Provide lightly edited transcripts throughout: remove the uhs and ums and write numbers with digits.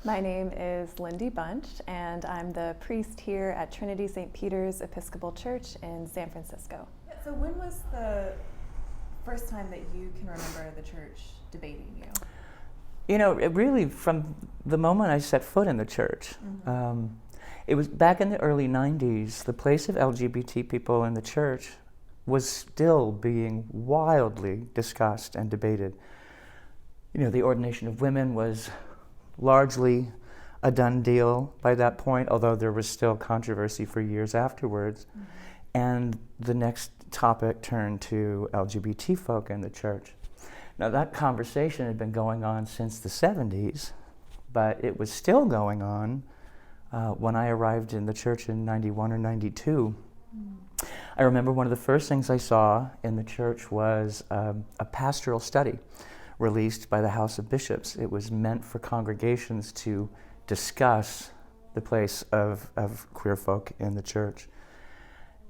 My name is Lindy Bunch, and I'm the priest here at Trinity+St. Peter's Episcopal Church in San Francisco. So when was the first time that you can remember the church debating you? You know, it really, from the moment I set foot in the church, it was back in the early 90s, the place of LGBT people in the church was still being wildly discussed and debated. You know, the ordination of women was largely a done deal by that point, although there was still controversy for years afterwards. And the next topic turned to LGBT folk in the church. Now, that conversation had been going on since the 70s, but it was still going on when I arrived in the church in 91 or 92. I remember one of the first things I saw in the church was a pastoral study released by the House of Bishops. It was meant for congregations to discuss the place of queer folk in the church.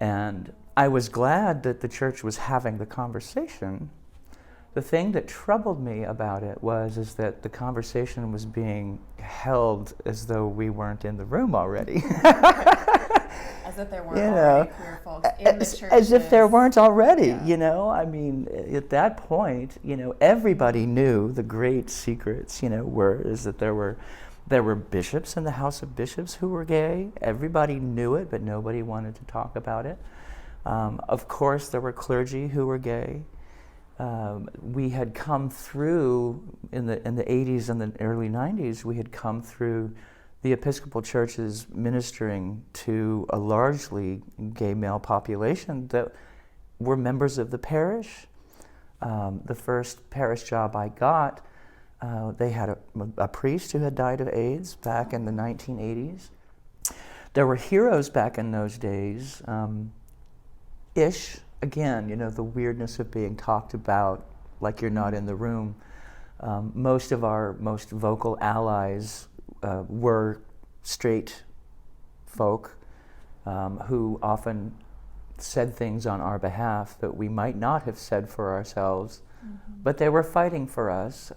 And I was glad that the church was having the conversation. The thing that troubled me about it is that the conversation was being held as though we weren't in the room already. As if there weren't already queer folks in the church. As if there weren't already, you know? I mean, at that point, you know, everybody knew the great secrets, is that there were bishops in the House of Bishops who were gay. Everybody knew it, but nobody wanted to talk about it. Of course, there were clergy who were gay. We had come through, in the 80s and the early 90s, we had come through the Episcopal Church's ministering to a largely gay male population that were members of the parish. The first parish job I got, they had a priest who had died of AIDS back in the 1980s. There were heroes back in those days, Again, the weirdness of being talked about like you're not in the room. Most of our most vocal allies were straight folk who often said things on our behalf that we might not have said for ourselves, but they were fighting for us.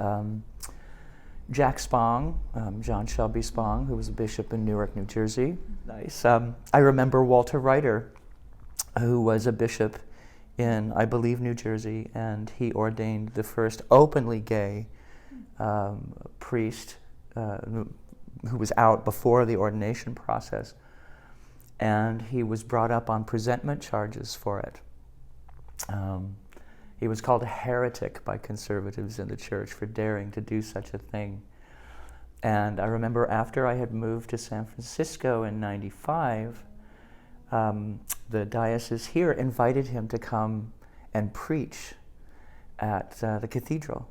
Jack Spong, John Shelby Spong, who was a bishop in Newark, New Jersey. Nice. I remember Walter Reiter, who was a bishop in, I believe, New Jersey, and he ordained the first openly gay priest who was out before the ordination process. And he was brought up on presentment charges for it. He was called a heretic by conservatives in the church for daring to do such a thing. And I remember after I had moved to San Francisco in 95, the diocese here invited him to come and preach at the cathedral.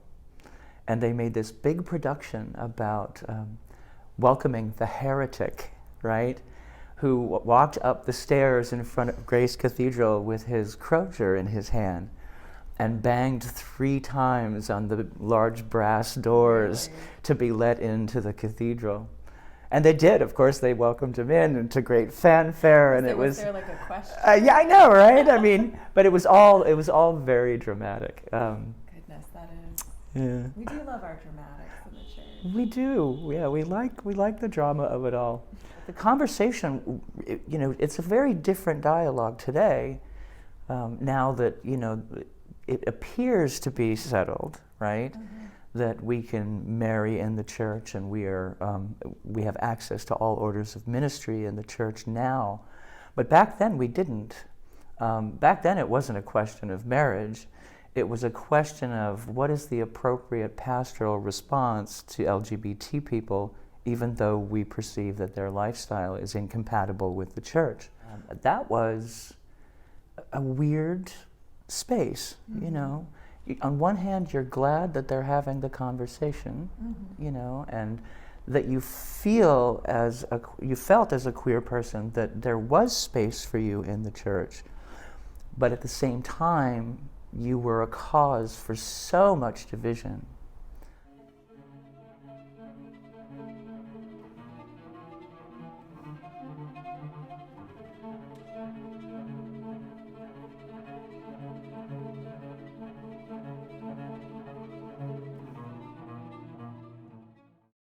And they made this big production about welcoming the heretic, right, who walked up the stairs in front of Grace Cathedral with his crozier in his hand and banged 3 times on the large brass doors to be let into the cathedral. And they did, of course. They welcomed him in and to great fanfare, and was there like a question? Yeah, I know, right? I mean, but it was all very dramatic. Goodness, that is. Yeah. We do love our dramatics in the church. We do. Yeah, we like the drama of it all. The conversation, it's a very different dialogue today. Now that it appears to be settled, right? That we can marry in the church, and we have access to all orders of ministry in the church now. But back then we didn't. Back then it wasn't a question of marriage. It was a question of what is the appropriate pastoral response to LGBT people, even though we perceive that their lifestyle is incompatible with the church. That was a weird space, On one hand, you're glad that they're having the conversation, and that you felt as a queer person that there was space for you in the church. But at the same time, you were a cause for so much division